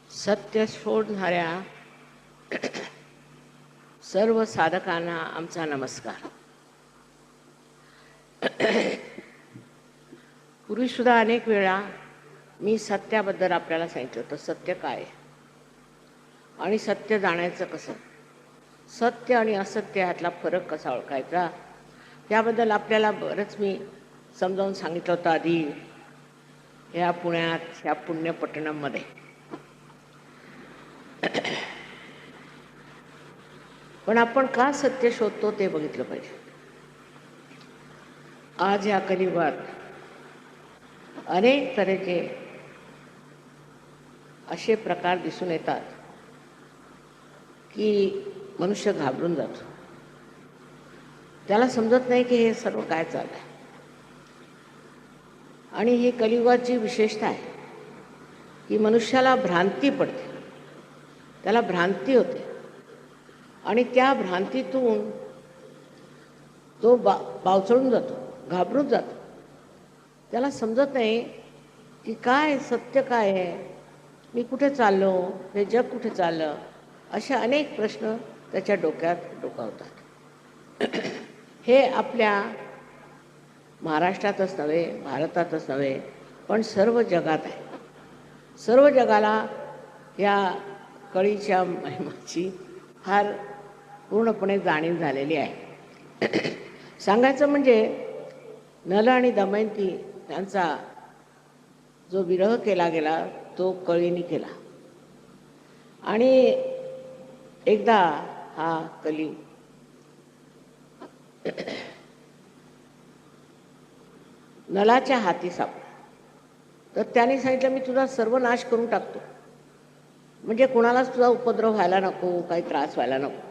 सत्य शोधणाऱ्या सर्व साधकांना आमचा नमस्कार. पूर्वी सुद्धा अनेक वेळा मी सत्याबद्दल आपल्याला सांगितलं होतं. सत्य काय आहे आणि सत्य जाणायचं कसं, सत्य आणि असत्य ह्यातला फरक कसा ओळखायचा, याबद्दल आपल्याला बरंच मी समजावून सांगितलं होतं आधी ह्या पुण्यात, ह्या पुण्यपट्टणममध्ये. पण आपण का सत्य शोधतो ते बघितलं पाहिजे. आज या कलियुगात अनेक तऱ्हेचे असे प्रकार दिसून येतात की मनुष्य घाबरून जातो. त्याला समजत नाही की हे सर्व काय चाललंय. आणि ही कलियुगाची विशेषता आहे की मनुष्याला भ्रांती पडते, त्याला भ्रांती होते आणि त्या भ्रांतीतून तो बावचळून जातो, घाबरून जातो. त्याला समजत नाही की काय सत्य काय आहे, मी कुठे चाललो, हे जग कुठे चाललं, असे अनेक प्रश्न त्याच्या डोक्यात डोकावतात. हे आपल्या महाराष्ट्रातच नव्हे, भारतातच नव्हे, पण सर्व जगात आहे. सर्व जगाला या कळीच्या महिमाची फार पूर्णपणे जाणीव झालेली आहे. सांगायचं म्हणजे नल आणि दमयंती यांचा जो विरह केला गेला तो कळीने केला. आणि एकदा हा कली नलाच्या हाती सापडला, तर त्याने सांगितलं मी तुझा सर्व नाश करून टाकतो, म्हणजे कोणालाच तुझा उपद्रव व्हायला नको, काही त्रास व्हायला नको.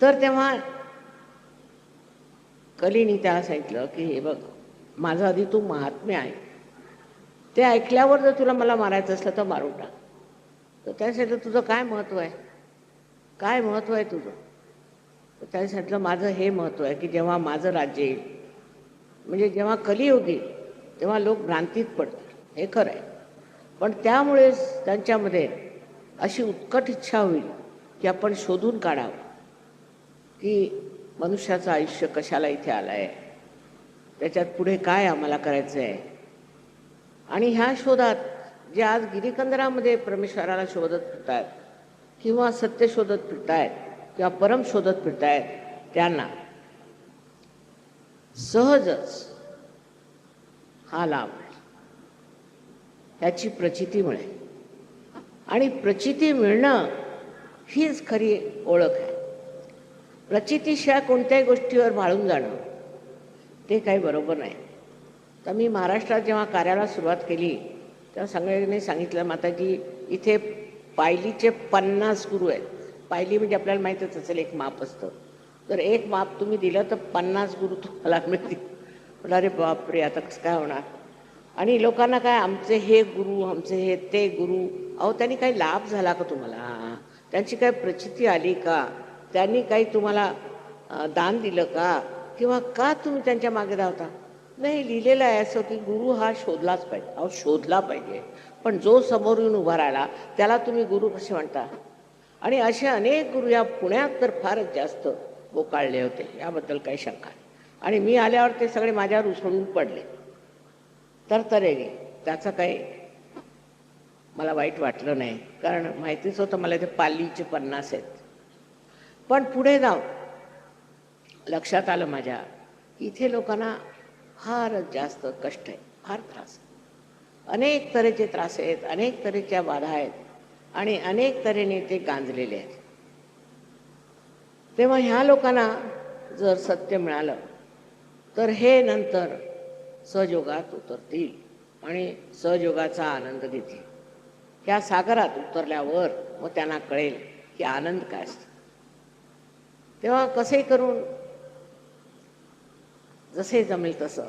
तर तेव्हा कलीने त्याला सांगितलं की हे बघ, माझं आधी तू महात्म्य आहे, ते ऐकल्यावर जर तुला मला मारायचं असलं तर मारून टाक. तर त्यासाठी तुझं काय महत्त्व आहे, काय महत्त्व आहे तुझं. तर त्याने सांगितलं माझं हे महत्त्व आहे की जेव्हा माझं राज्य येईल, म्हणजे जेव्हा कलियुग येईल, तेव्हा लोक भ्रांतीत पडतील, हे खरं आहे. पण त्यामुळेच त्यांच्यामध्ये अशी उत्कट इच्छा होईल की आपण शोधून काढावं की मनुष्याचं आयुष्य कशाला इथे आलं आहे, त्याच्यात पुढे काय आम्हाला करायचं आहे. आणि ह्या शोधात जे आज गिरीकंदरामध्ये परमेश्वराला शोधत फिरत आहेत किंवा सत्य शोधत फिरत आहेत किंवा परम शोधत फिरत आहेत, त्यांना सहजच हा लाभ आहे, ह्याची प्रचिती मिळेल. आणि प्रचिती मिळणं हीच खरी ओळख आहे. प्रचितीशिवाय कोणत्याही गोष्टीवर भाळून जाणं ते काही बरोबर नाही. तर मी महाराष्ट्रात जेव्हा कार्याला सुरुवात केली तेव्हा सगळ्यांनी सांगितलं, माताजी इथे पायलीचे 50 गुरु आहेत. पायली म्हणजे आपल्याला माहीतच असेल, एक माप असतं. तर एक माप तुम्ही दिलं तर 50 गुरु तुम्हाला मिळतील. म्हटलं अरे बापरे, आता कसं काय होणार. आणि लोकांना काय आमचे हे गुरु, आमचे हे ते गुरु. अहो त्यांनी काही लाभ झाला का तुम्हाला, त्यांची काही प्रचिती आली का, त्यांनी काही तुम्हाला दान दिलं का, किंवा का तुम्ही त्यांच्या मागे धावता. नाही, लिहिलेलं आहे असं की गुरु हा शोधलाच पाहिजे. अहो शोधला पाहिजे, पण जो समोर येऊन उभा राहिला त्याला तुम्ही गुरु कसे म्हणता. आणि असे अनेक गुरु या पुण्यात तर फारच जास्त बोकाळले होते, याबद्दल काही शंका नाही. आणि मी आल्यावर ते सगळे माझ्यावर उसळून पडले, तर गे त्याचं काही मला वाईट वाटलं नाही, कारण माहितीच होतं मला ते पालीचे 50 आहेत. पण पुढे जाऊन लक्षात आलं माझ्या की इथे लोकांना फारच जास्त कष्ट आहे, फार त्रास, अनेक तऱ्हेचे त्रास आहेत, अनेक तऱ्हेच्या बाधा आहेत आणि अनेक तऱ्हेने ते गांजलेले आहेत. तेव्हा ह्या लोकांना जर सत्य मिळालं तर हे नंतर सहयोगात उतरतील आणि सहयोगाचा आनंद घेतील. ह्या सागरात उतरल्यावर मग त्यांना कळेल की आनंद काय असतो. तेव्हा कसे करून जसे जमेल तसं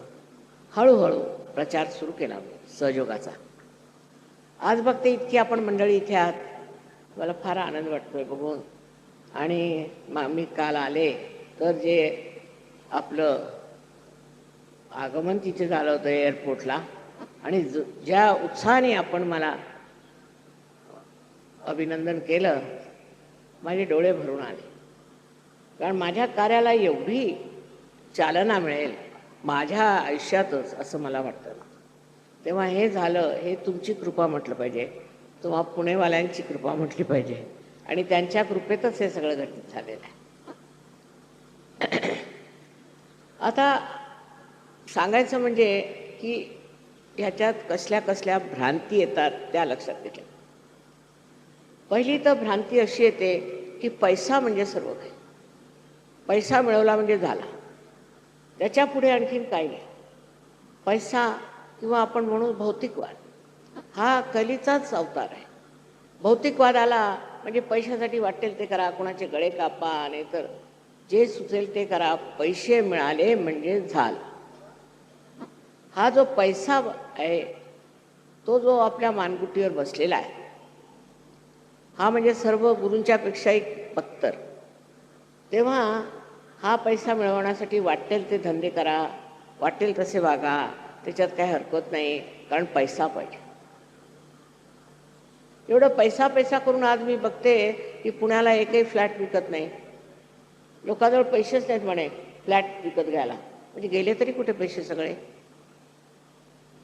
हळूहळू प्रचार सुरू केला सहयोगाचा. आज बघते इतकी आपण मंडळी इथे आहात, मला फार आनंद वाटतोय बघून. आणि मी काल आले तर जे आपलं आगमन तिथे झालं होतं एअरपोर्टला, आणि ज्या उत्साहाने आपण मला अभिनंदन केलं, माझे डोळे भरून आले. कारण माझ्या कार्याला एवढी चालना मिळेल माझ्या आयुष्यातच असं मला वाटतं. तेव्हा हे झालं, हे तुमची कृपा म्हटलं पाहिजे, तेव्हा पुणेवाल्यांची कृपा म्हटली पाहिजे, आणि त्यांच्या कृपेतच हे सगळं घटित झालेलं आहे. आता सांगायचं म्हणजे की ह्याच्यात कसल्या कसल्या भ्रांती येतात त्या लक्षात घेतल्या. पहिली तर भ्रांती अशी येते की पैसा म्हणजे सर्व काही, पैसा मिळवला म्हणजे झाला, त्याच्या पुढे आणखीन काही नाही. पैसा किंवा आपण म्हणू भौतिकवाद हा कलीचाच अवतार आहे. भौतिकवाद आला म्हणजे पैशासाठी वाटेल ते करा, कोणाचे गळे कापा, नाही तर जे सुचेल ते करा, पैसे मिळाले म्हणजे झालं. हा जो पैसा आहे तो जो आपल्या मानगुटीवर बसलेला आहे, हा म्हणजे सर्व गुरूंच्या पेक्षाही बत्तर. तेव्हा हा पैसा मिळवण्यासाठी वाटेल ते धंदे करा, वाटेल तसे वागा, त्याच्यात काही हरकत नाही, कारण पैसा पाहिजे. एवढं पैसा पैसा करून आज मी बघते की पुण्याला एकही फ्लॅट विकत नाही. लोकांजवळ पैसेच नाहीत म्हणे फ्लॅट विकत घ्यायला, म्हणजे गेले तरी कुठे पैसे सगळे.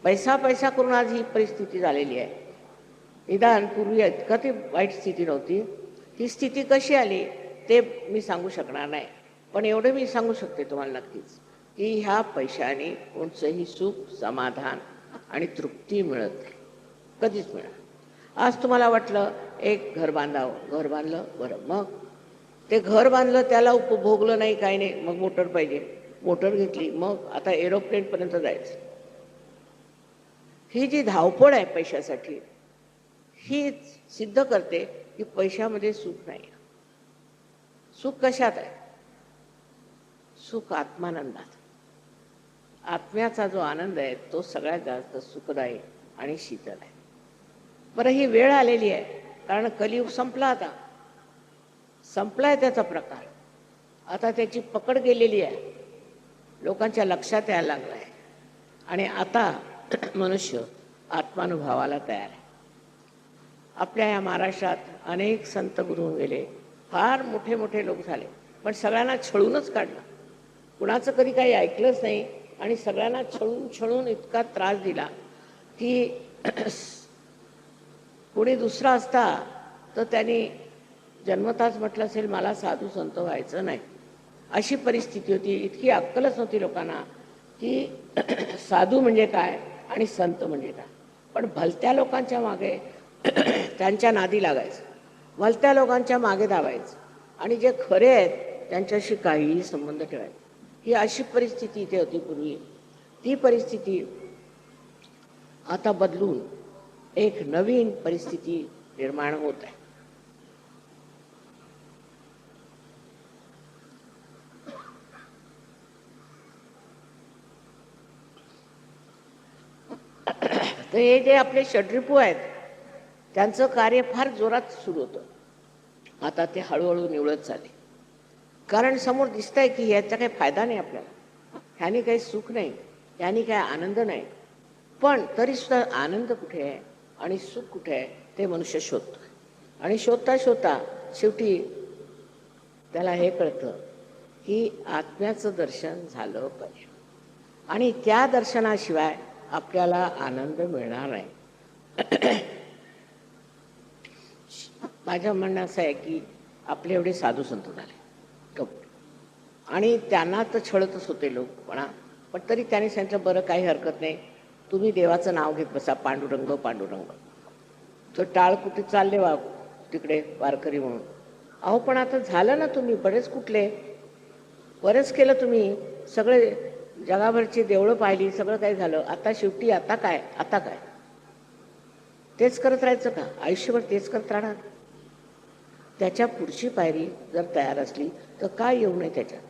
पैसा पैसा करून आज ही परिस्थिती झालेली आहे. निदान पूर्वी इतकं ती वाईट स्थिती नव्हती. ती स्थिती कशी आली ते मी सांगू शकणार नाही, पण एवढं मी सांगू शकते तुम्हाला नक्कीच की ह्या पैशाने कोणतंही सुख, समाधान आणि तृप्ती मिळत नाही, कधीच मिळत. आज तुम्हाला वाटलं एक घर बांधावं, घर बांधलं, बरं, मग ते घर बांधलं, त्याला उपभोगलं नाही, काही नाही, मग मोटर पाहिजे, मोटर घेतली, मग आता एरोप्लेनपर्यंत जायचं. ही जी धावपळ आहे पैशासाठी, ही सिद्ध करते की पैशामध्ये सुख नाही. सुख कशात आहे? सुख आत्मानंदात. आत्म्याचा जो आनंद आहे तो सगळ्यात जास्त सुखदायी आणि शीतल आहे. बरं, ही वेळ आलेली आहे, कारण कलियुग संपला, आता संपलाय त्याचा प्रकार. आता त्याची पकड गेलेली आहे, लोकांच्या लक्षात यायला लागला आहे, आणि आता मनुष्य आत्मानुभवाला तयार आहे. आपल्या या महाराष्ट्रात अनेक संत गुरु गेले, फार मोठे मोठे लोक झाले, पण सगळ्यांना छळूनच काढलं. कुणाचं कधी काही ऐकलंच नाही, आणि सगळ्यांना छळून छळून इतका त्रास दिला की कोणी दुसरा असता तर त्यांनी जन्मताच म्हटलं असेल मला साधू संत व्हायचं नाही. अशी परिस्थिती होती. इतकी अक्कलच नव्हती लोकांना की साधू म्हणजे काय आणि संत म्हणजे काय. पण भलत्या लोकांच्या मागे त्यांच्या नादी लागायचं, भलत्या लोकांच्या मागे धावायचं, आणि जे खरे आहेत त्यांच्याशी काहीही संबंध ठेवायचा. ही अशी परिस्थिती इथे होती पूर्वी. ती परिस्थिती आता बदलून एक नवीन परिस्थिती निर्माण होत आहे. तर हे जे आपले षड्रिपू आहेत त्यांचं कार्य फार जोरात सुरू होतं. आता ते हळूहळू निवळत चालले, कारण समोर दिसतंय की याचा काही फायदा नाही आपल्याला, ह्याने काही सुख नाही, ह्याने काही आनंद नाही. पण तरीसुद्धा आनंद कुठे आहे आणि सुख कुठे आहे ते मनुष्य शोधतो, आणि शोधता शोधता शेवटी त्याला हे कळतं की आत्म्याचं दर्शन झालं पाहिजे, आणि त्या दर्शनाशिवाय आपल्याला आनंद मिळणार नाही. माझं म्हणणं असं आहे की आपले एवढे साधू संत झाले आणि त्यांना तर छळतच होते लोक म्हणा, पण तरी त्यांनी सांगितलं बरं काही हरकत नाही, तुम्ही देवाचं नाव घेत बसा, पांडुरंग पांडुरंग. तर टाळ कुठे चालले तिकडे वारकरी म्हणून. अहो पण आता झालं ना, तुम्ही बरेच कुठले बरेच केलं, तुम्ही सगळे जगाभरची देवळं पाहिली, सगळं काही झालं, आता शेवटी आता काय, आता काय तेच करत राहायचं का? आयुष्यभर तेच करत राहणार? त्याच्या पुढची पायरी जर तयार असली तर काय येऊ नये त्याच्यात.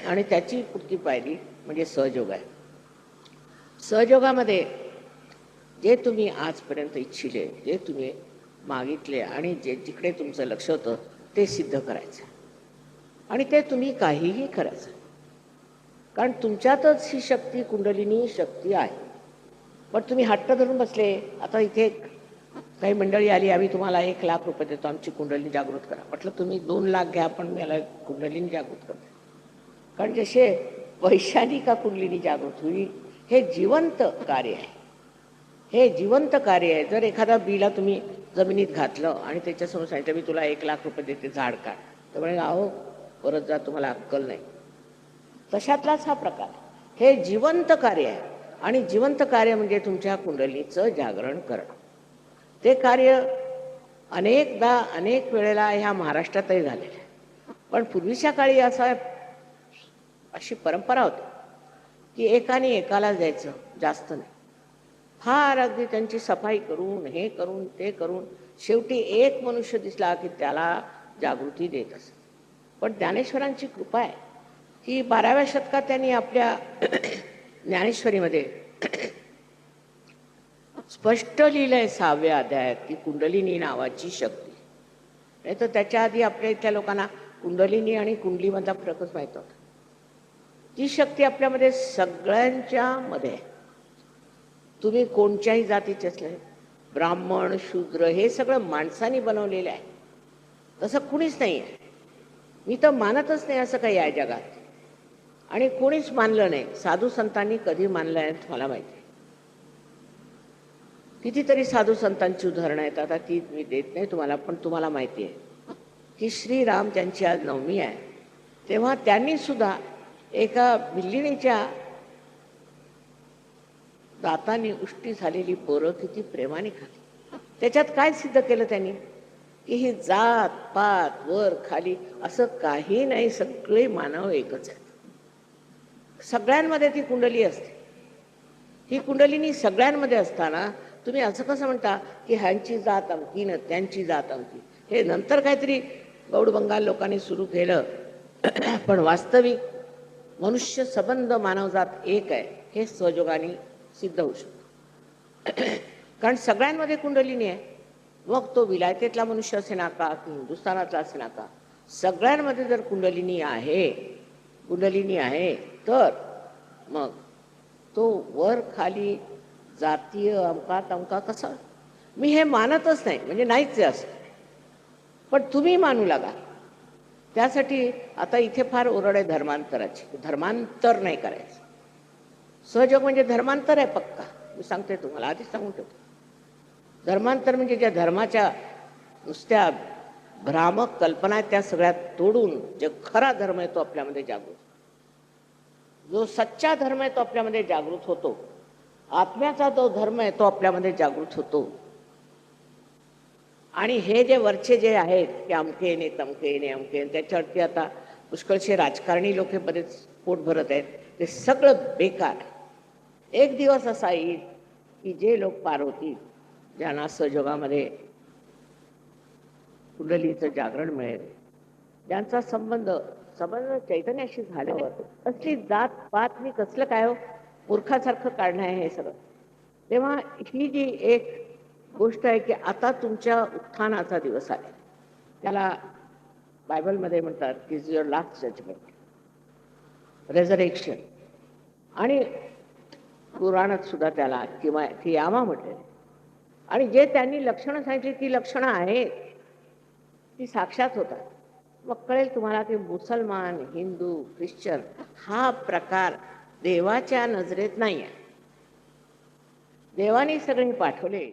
आणि त्याची पुढची पायरी म्हणजे सहयोग आहे. सहयोगामध्ये जे तुम्ही आजपर्यंत इच्छिले, जे तुम्ही मागितले आणि जे जिकडे तुमचं लक्ष होतं ते सिद्ध करायचं, आणि ते तुम्ही काहीही करायचं, कारण तुमच्यातच ही शक्ती, कुंडलिनी शक्ती आहे. पण तुम्ही हट्ट धरून बसले. आता इथे काही मंडळी आली, आम्ही तुम्हाला 1,00,000 रुपये देतो, आमची कुंडलिनी जागृत करा. म्हटलं तुम्ही 2,00,000 घ्या, पण मला कुंडलिनी जागृत करते. कारण जसे पैशानी का कुंडलिनी जागृत होईल, हे जिवंत कार्य आहे. हे जिवंत कार्य आहे. जर एखादा बिला तुम्ही जमिनीत घातलं आणि त्याच्यासमोर सांगितलं मी तुला 1,00,000 रुपये देते, झाड काढ, तर म्हणजे अहो परत जा, तुम्हाला अक्कल नाही. तशातलाच हा प्रकार. हे जिवंत कार्य आहे आणि जिवंत कार्य म्हणजे तुमच्या कुंडलीचं जागरण करणं. ते कार्य अनेकदा अनेक वेळेला ह्या महाराष्ट्रातही झालेलं आहे. पण पूर्वीच्या काळी अशी परंपरा होती की एकाने एकाला द्यायचं, जास्त नाही. फार अगदी त्यांची सफाई करून हे करून ते करून शेवटी एक मनुष्य दिसला की त्याला जागृती देत असत. पण ज्ञानेश्वरांची कृपा आहे की 12व्या शतकात त्यांनी आपल्या ज्ञानेश्वरीमध्ये स्पष्ट लिहिलंय 6व्या अध्यायात की कुंडलिनी नावाची शक्ती. नाही तर त्याच्या आधी आपल्या इथल्या लोकांना कुंडलिनी आणि कुंडलीमधला फरकच माहीत होता. ती शक्ती आपल्यामध्ये सगळ्यांच्या मध्ये आहे. तुम्ही कोणत्याही जातीचे असले, ब्राह्मण शूद्र, हे सगळं माणसाने बनवलेलं आहे. तसं कुणीच नाही आहे. मी तर मानतच नाही असं काही आहे जगात, आणि कोणीच मानलं नाही. साधू संतांनी कधी मानलं आहे मला माहिती आहे. कितीतरी साधू संतांची उदाहरणं आहेत. आता ती मी देत नाही तुम्हाला, पण तुम्हाला माहिती आहे की श्रीराम त्यांची आज नवमी आहे, तेव्हा त्यांनी सुद्धा एका बिल्लिणीच्या दातांनी उष्टी झालेली पोरं किती प्रेमाने खाली. त्याच्यात काय सिद्ध केलं त्यांनी की ही जात पात वर खाली असं काही नाही, सगळे मानव एकच आहेत. सगळ्यांमध्ये ती कुंडली असते. ही कुंडलिनी सगळ्यांमध्ये असताना तुम्ही असं कसं म्हणता की ह्यांची जात अमकी न त्यांची जात अमकी. हे नंतर काहीतरी गौड बंगाल लोकांनी सुरू केलं. पण वास्तविक मनुष्य संबंध मानवजात एक आहे हे स्वयोगाने सिद्ध होऊ शकतं. कारण सगळ्यांमध्ये कुंडलिनी आहे. मग तो विलायतेतला मनुष्य असे ना का की हिंदुस्थानातला असे ना का, सगळ्यांमध्ये जर कुंडलिनी आहे तर मग तो वर खाली जातीय अमका तमका कसा. मी हे मानतच नाही, म्हणजे नाहीच आहे असं. पण तुम्ही मानू लागा. त्यासाठी आता इथे फार ओरड आहे धर्मांतराची. धर्मांतर नाही करायचं. सहयोग म्हणजे धर्मांतर आहे पक्का. मी सांगते तुम्हाला, आधीच सांगून ठेवतो. धर्मांतर म्हणजे ज्या धर्माच्या नुसत्या भ्रामक कल्पना आहेत त्या सगळ्यात तोडून जो खरा धर्म आहे तो आपल्यामध्ये जागृत, जो सच्चा धर्म आहे तो आपल्यामध्ये जागृत होतो. आत्म्याचा जो धर्म आहे तो आपल्यामध्ये जागृत होतो. आणि हे जे वरचे जे आहेत की अमकेने तमकेने अमकेने, त्याच्यावरती आता पुष्कळशे राजकारणी लोक बरेच पोट भरत आहेत. ते सगळं बेकार. एक दिवस असा येईल की जे लोक पार होतील, ज्यांना सहयोगामध्ये कुंडलीचं जागरण मिळेल, ज्यांचा संबंध चैतन्याशी झाल्यावर असली जात पात मी कसलं काय हो मूर्खासारखं काढणं आहे हे सगळं. तेव्हा ही जी एक गोष्ट आहे की आता तुमच्या उत्थानाचा दिवस आहे. त्याला बायबलमध्ये म्हणतात की युअर लास्ट जजमेंट, रेझरेक्शन. आणि पुराणात सुद्धा त्याला किंवा कियामा म्हटलेलं. आणि जे त्यांनी लक्षणं सांगितली ती लक्षणं आहेत, ती साक्षात होतात. मग कळेल तुम्हाला की मुसलमान हिंदू ख्रिश्चन हा प्रकार देवाच्या नजरेत नाही आहे. देवाने सगळे पाठवले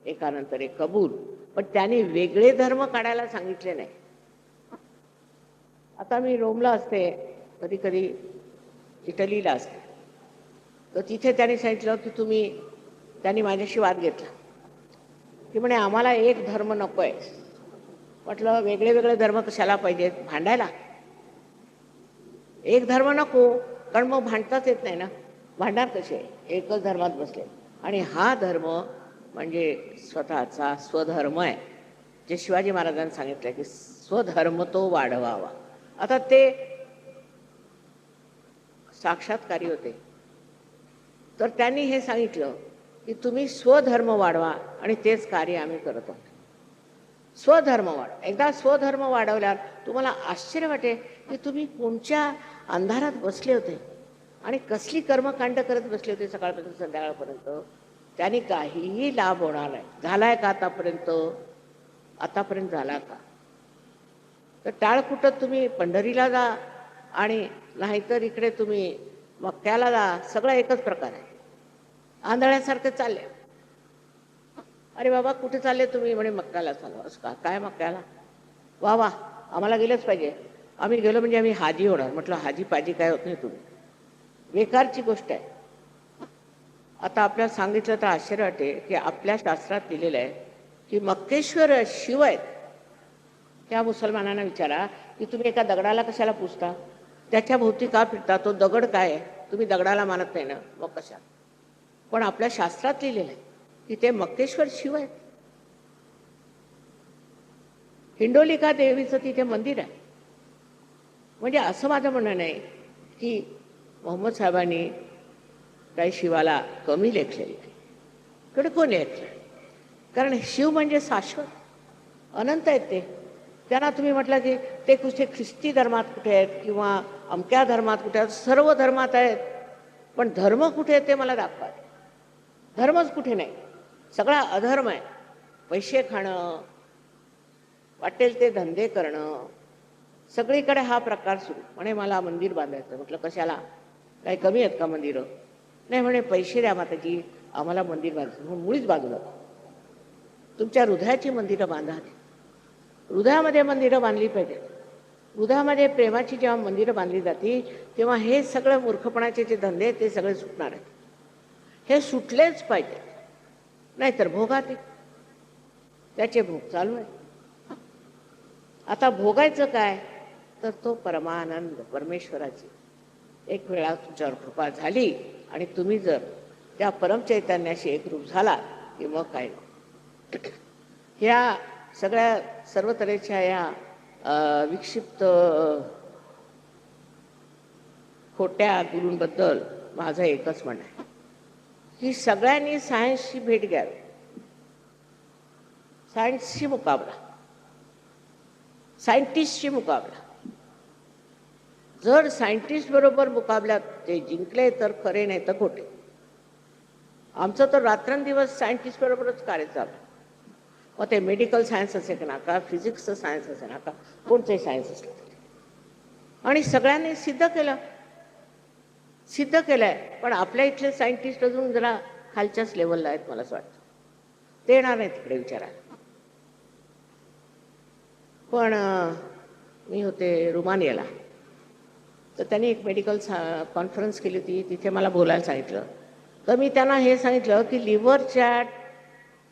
एकानंतर एक कबूल, पण त्यांनी वेगळे धर्म काढायला सांगितले नाही. आता मी रोमला असते, कधी कधी इटलीला असते, तर तिथे त्यांनी सांगितलं की त्यांनी माझ्याशी वाद घेतला की म्हणे आम्हाला एक धर्म नको आहे. म्हटलं वेगळे वेगळे धर्म कशाला पाहिजेत भांडायला. एक धर्म नको, कारण मग भांडताच येत नाही ना. भांडणार कसे, एकच धर्मात बसले. आणि हा धर्म म्हणजे स्वतःचा स्वधर्म आहे, जे शिवाजी महाराजांनी सांगितलं की स्वधर्म तो वाढवावा. आता ते साक्षात्कारी होते, तर त्यांनी हे सांगितलं की तुम्ही स्वधर्म वाढवा, आणि तेच कार्य आम्ही करत आहोत. स्वधर्म वाढवा. एकदा स्वधर्म वाढवल्यावर तुम्हाला आश्चर्य वाटेल की तुम्ही कोणत्या अंधारात बसले होते आणि कसली कर्मकांड करत बसले होते सकाळपासून संध्याकाळपर्यंत. त्याने काहीही लाभ होणार नाही. झालाय का आतापर्यंत? आतापर्यंत झाला का? तर टाळ कुटत तुम्ही पंढरीला जा आणि नाहीतर इकडे तुम्ही मक्क्याला जा, सगळं एकच प्रकार आहे. आंधळ्यासारखे चालले. अरे बाबा कुठे चालले तुम्ही? म्हणे मक्क्याला चाललो. असं का? काय मक्क्याला? वा वा, आम्हाला गेलंच पाहिजे. आम्ही गेलो म्हणजे आम्ही हाजी होणार. म्हटलं हाजी पाजी काय होत नाही तुम्ही, बेकारची गोष्ट आहे. आता आपल्याला सांगितलं तर आश्चर्य वाटेल की आपल्या शास्त्रात लिहिलेलं आहे की मक्केश्वर शिव आहेत. त्या मुसलमानांना विचारा की तुम्ही एका दगडाला कशाला पुजता? त्याच्या भोवती का फिरता? तो दगड काय आहे? तुम्ही दगडाला मानत नाही ना, मग कशा? पण आपल्या शास्त्रात लिहिलेलं आहे की ते मक्केश्वर शिव आहेत. हिंडोलिका देवीचं तिथे मंदिर आहे. म्हणजे असं माझं म्हणणं नाही की मोहम्मद साहेबांनी काही शिवाला कमी लेखलेली आहे. कडे कोण लेखलं? कारण शिव म्हणजे शाश्वत, अनंत आहेत ते. त्यांना तुम्ही म्हटलं की ते कुठे ख्रिस्ती धर्मात कुठे आहेत किंवा अमक्या धर्मात कुठे आहेत? सर्व धर्मात आहेत. पण धर्म कुठे आहे ते मला दाखवा. धर्मच कुठे नाही, सगळा अधर्म आहे. पैसे खाणं, वाटेल ते धंदे करणं, सगळीकडे हा प्रकार सुरू. म्हणे मला मंदिर बांधायचं. म्हटलं कशाला? काही कमी आहेत का मंदिरं? नाही म्हणे पैसे द्या माताजी, आम्हाला मंदिर बांधायचं. म्हणून मुळीच बांधू नका. तुमच्या हृदयाची मंदिरं बांधा. हृदयामध्ये मंदिरं बांधली पाहिजे. हृदयामध्ये प्रेमाची जेव्हा मंदिरं बांधली जाती तेव्हा हे सगळं मूर्खपणाचे जे धंदे ते सगळे सुटणार आहेत. हे सुटलेच पाहिजे, नाहीतर भोगात त्याचे भोग चालू आहे. आता भोगायचं काय? तर तो परमानंद परमेश्वराची एक वेळा तुमच्यावर कृपा झाली आणि तुम्ही जर त्या परमचैतन्याशी एकरूप झाला की मग काय नाही. ह्या सगळ्या सर्व तऱ्हेच्या या विक्षिप्त खोट्या गुरूंबद्दल माझं एकच म्हणणं आहे की सगळ्यांनी सायन्सची भेट घ्यावी. सायन्सशी मुकाबला, सायंटिस्टशी मुकाबला. जर सायंटिस्ट बरोबर मुकाबल्यात ते जिंकले तर खरे, नाही तर खोटे. आमचं तर रात्रंदिवस सायंटिस्ट बरोबरच कार्य चालू. मग ते मेडिकल सायन्स असे का का फिजिक्सचं सायन्स असे ना का कोणतंही सायन्स असलं तरी. आणि सगळ्यांनी सिद्ध केलं, सिद्ध केलं आहे. पण आपल्या इथले सायंटिस्ट अजून जरा खालच्याच लेवलला आहेत मला असं वाटतं. ते येणार नाही तिकडे विचारायला. पण मी होते रुमानियाला, तर त्यांनी एक मेडिकल कॉन्फरन्स केली होती. तिथे मला बोलायला सांगितलं. तर मी त्यांना हे सांगितलं की लिव्हरच्या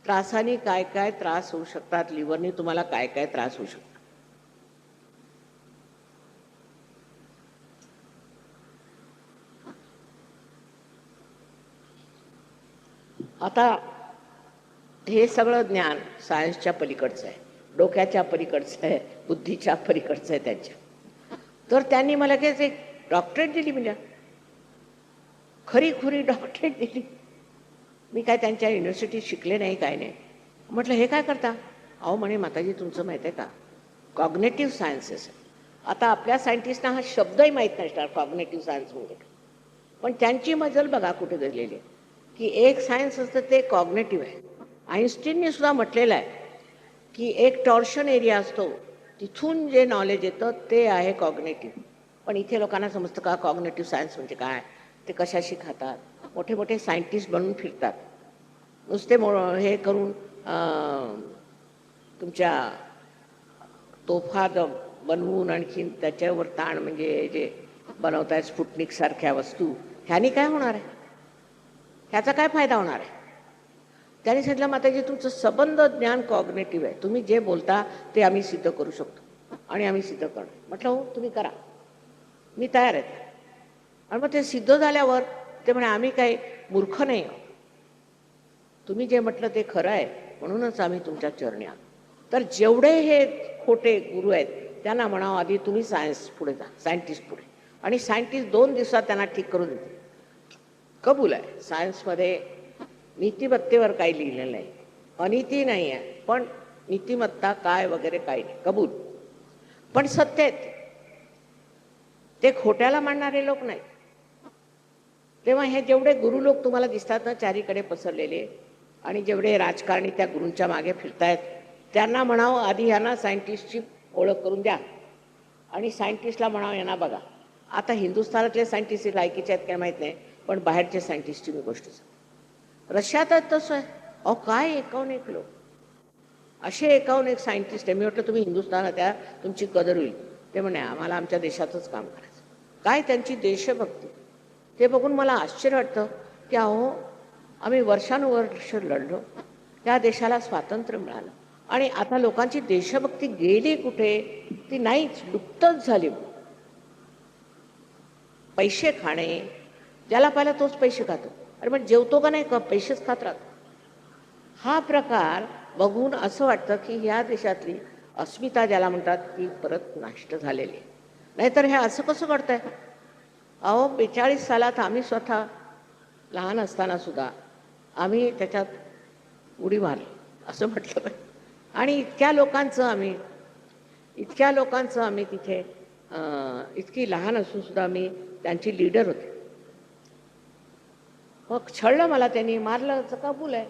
त्रासाने काय काय त्रास होऊ शकतात, लिव्हरने तुम्हाला काय काय त्रास होऊ शकतात. आता हे सगळं ज्ञान सायन्सच्या पलीकडचं आहे, डोक्याच्या पलीकडचं आहे, बुद्धीच्या पलीकडचं आहे त्यांच्या. तर त्यांनी मला लगेच एक डॉक्टरेट दिली. म्हणजे खरी खुरी डॉक्टरेट दिली. मी काय त्यांच्या युनिव्हर्सिटीत शिकले नाही, काय नाही. म्हटलं हे काय करता? अहो म्हणे माताजी तुमचं माहीत आहे का, कॉग्नेटिव्ह सायन्सेस. आता आपल्या सायंटिस्टना हा शब्दही माहीत नसणार कॉग्नेटिव्ह सायन्स म्हणजे. पण त्यांची मजल बघा कुठे गेलेली आहे की एक सायन्स असतं ते कॉग्नेटिव्ह आहे. आईन्स्टीनने सुद्धा म्हटलेलं आहे की एक टॉर्शन एरिया असतो, तिथून जे नॉलेज येतं ते आहे कॉग्नेटिव्ह. पण इथे लोकांना समजतं का कॉग्नेटिव्ह सायन्स म्हणजे काय, ते कशाशी खातात. मोठे मोठे सायंटिस्ट बनून फिरतात नुसते हे करून. तुमच्या तोफा बनवून आणखीन त्याच्यावर ताण म्हणजे जे बनवत आहेत स्पुटनिक सारख्या वस्तू, ह्यानी काय होणार आहे? ह्याचा काय फायदा होणार आहे? त्यांनी सांगितलं माताजी तुमचं संबंध ज्ञान कॉग्नेटिव्ह आहे, तुम्ही जे बोलता ते आम्ही सिद्ध करू शकतो आणि आम्ही सिद्ध करणार. म्हटलं हो तुम्ही करा, मी तयार आहे. आणि मग ते सिद्ध झाल्यावर ते म्हणे आम्ही काही मूर्ख नाही आहोत, तुम्ही जे म्हटलं ते खरं आहे म्हणूनच आम्ही तुमच्या चरणी आलो. तर जेवढे हे खोटे गुरु आहेत त्यांना म्हणावं आधी तुम्ही सायन्स पुढे जा, सायंटिस्ट पुढे. आणि सायंटिस्ट 2 दिवसात त्यांना ठीक करून देते. कबूल आहे, सायन्समध्ये नीतिमत्तेवर काही लिहिलेलं नाही, अनिती नाही आहे, पण नीतिमत्ता काय वगैरे काही नाही, कबूल. पण सत्य आहेत ते खोट्याला मानणारे लोक नाही. तेव्हा हे जेवढे गुरु लोक तुम्हाला दिसतात ना चारीकडे पसरलेले, आणि जेवढे राजकारणी त्या गुरूंच्या मागे फिरतायत, त्यांना म्हणावं आधी यांना सायंटिस्टची ओळख करून द्या, आणि सायंटिस्टला म्हणावं यांना बघा. आता हिंदुस्थानातले सायंटिस्ट लायकीचे आहेत काय माहीत नाही, पण बाहेरचे सायंटिस्टची मी गोष्ट सांगते. रशियातच तसं आहे. अहो काय 51 लोक, असे 51 सायंटिस्ट आहे. मी म्हटलं तुम्ही हिंदुस्थानात या, तुमची कदर होईल. ते म्हणे आम्हाला आमच्या देशातच काम करायचं. काय त्यांची देशभक्ती, ते बघून मला आश्चर्य वाटतं की अहो आम्ही वर्षानुवर्ष लढलो, त्या देशाला स्वातंत्र्य मिळालं, आणि आता लोकांची देशभक्ती गेली कुठे? ती नाहीच, लुप्तच झाली. पैसे खाणे, ज्याला पाहिला तोच पैसे खातो. अरे मग जेवतो का नाही का? पैसेच खात राहतो. हा प्रकार बघून असं वाटतं की ह्या देशातली अस्मिता ज्याला म्हणतात ती परत नष्ट झालेली आहे. नाहीतर हे असं कसं घडतंय? अहो 42 सालात आम्ही स्वतः लहान असताना सुद्धा आम्ही त्याच्यात उडी मारली असं म्हटलं पाहिजे. आणि इतक्या लोकांचं आम्ही तिथे इतकी लहान असून सुद्धा मी त्यांची लीडर होते. मग छळलं मला त्यांनी, मारलं तर कबूल आहे,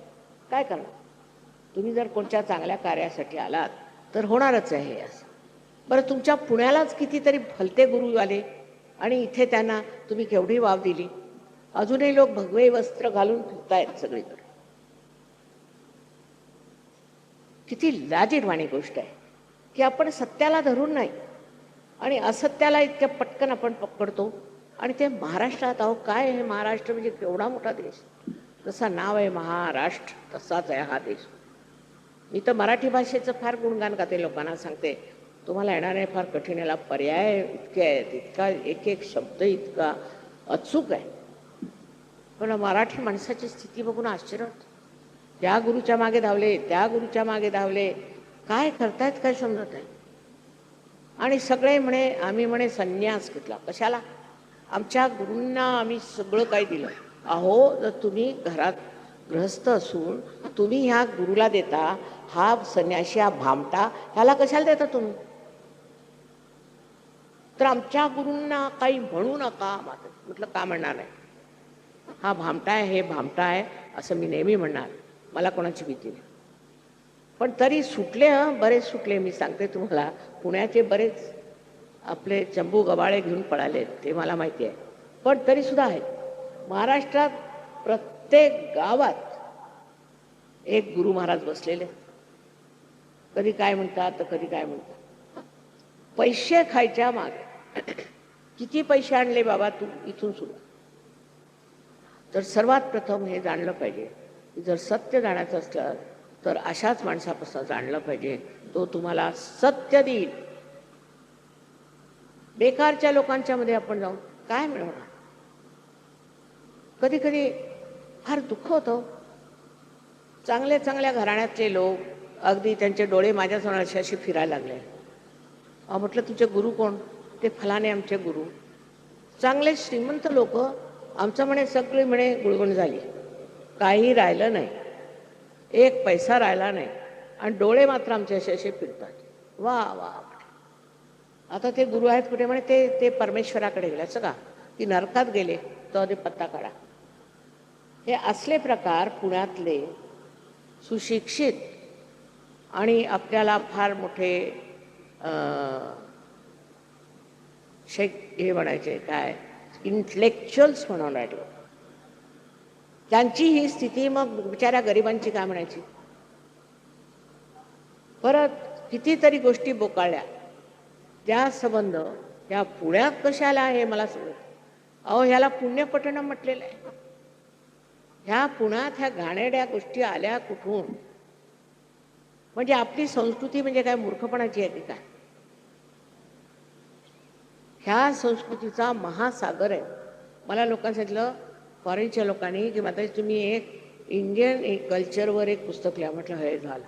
काय करणार? तुम्ही जर कोणत्या चांगल्या कार्यासाठी आलात तर होणारच आहे हे असं. बरं तुमच्या पुण्यालाच कितीतरी भलते गुरु आले आणि इथे त्यांना तुम्ही केवढी वाव दिली. अजूनही लोक भगवे वस्त्र घालून फिरतायत सगळीकडे. किती लाजिरवाणी गोष्ट आहे की आपण सत्याला धरून नाही आणि असत्याला इतक्या पटकन आपण पकडतो. आणि ते महाराष्ट्रात, अहो काय हे महाराष्ट्र म्हणजे केवढा मोठा देश, जसं नाव आहे महाराष्ट्र तसाच आहे हा देश. मी तर मराठी भाषेचं फार गुणगान गाते, लोकांना सांगते तुम्हाला येणार आहे फार कठीण, याला पर्याय इतके आहेत, इतका एक एक शब्द इतका अचूक आहे. पण मराठी माणसाची स्थिती बघून आश्चर्य होतं. त्या गुरुच्या मागे धावले, त्या गुरुच्या मागे धावले, काय करतायत काय समजत नाही. आणि सगळे म्हणे, आम्ही म्हणे संन्यास घेतला. कशाला? आमच्या गुरूंना आम्ही सगळं काही दिलं. अहो जर तुम्ही घरात गृहस्थ असून तुम्ही ह्या गुरुला देता, हा संन्याशी, हा भामटा, ह्याला कशाला देता तुम्ही? तर आमच्या गुरूंना काही म्हणू नका. म्हटलं का म्हणणार नाही? हा भामटा आहे, हे भामटा आहे असं मी नेहमी म्हणणार, मला कोणाची भीती नाही. पण तरी सुटले, बरेच सुटले. मी सांगते तुम्हाला, पुण्याचे बरेच आपले चंबू गबाळे घेऊन पळाले, ते मला माहिती आहे. पण तरी सुद्धा आहेत महाराष्ट्रात प्रत्येक गावात एक गुरु महाराज बसलेले. कधी काय म्हणतात तर कधी काय म्हणतात. पैसे खायच्या मागे किती पैसे आणले बाबा तू, इथून सुरू. तर सर्वात प्रथम हे जाणलं पाहिजे की जर सत्य जाण्याचं असलं तर अशाच माणसापासून जाणलं पाहिजे, तो तुम्हाला सत्य देईल. बेकारच्या लोकांच्या मध्ये आपण जाऊन काय मिळवणार? कधी कधी फार दुःख होतं. चांगल्या चांगल्या घराण्यातले लोक अगदी त्यांचे डोळे माझ्यासमोर अशी फिरायला लागले. म्हटलं तुझे गुरु कोण? ते फलाने आमचे गुरु. चांगले श्रीमंत लोक, आमचं म्हणे सगळे म्हणे गुळगुण झाली, काही राहिलं नाही, एक पैसा राहिला नाही, आणि डोळे मात्र आमचे असे असे फिरतात. वा वा. आता ते गुरु आहेत कुठे? म्हणे ते परमेश्वराकडे गेले. असं का? की नरकात गेले, तो ते पत्ता काढा. हे असले प्रकार पुण्यातले सुशिक्षित आणि आपल्याला फार मोठे हे म्हणायचे काय, इंटलेक्च्युअल्स म्हणून राहिले, त्यांची ही स्थिती. मग बिचाऱ्या गरिबांची काय म्हणायची? परत कितीतरी गोष्टी बोकाळल्या. त्या संबंध ह्या पुण्यात कशाला आहे मला समजत. अहो ह्याला पुण्यपठणम म्हटलेलं आहे. ह्या पुण्यात ह्या घाणेरड्या गोष्टी आल्या कुठून? म्हणजे आपली संस्कृती म्हणजे काय मूर्खपणाची आहे की काय? ह्या संस्कृतीचा महासागर आहे. मला लोकांनी सांगितलं, फॉरेनच्या लोकांनी, की माता तुम्ही एक इंडियन कल्चरवर एक पुस्तक लिहा. म्हटलं हे झालं,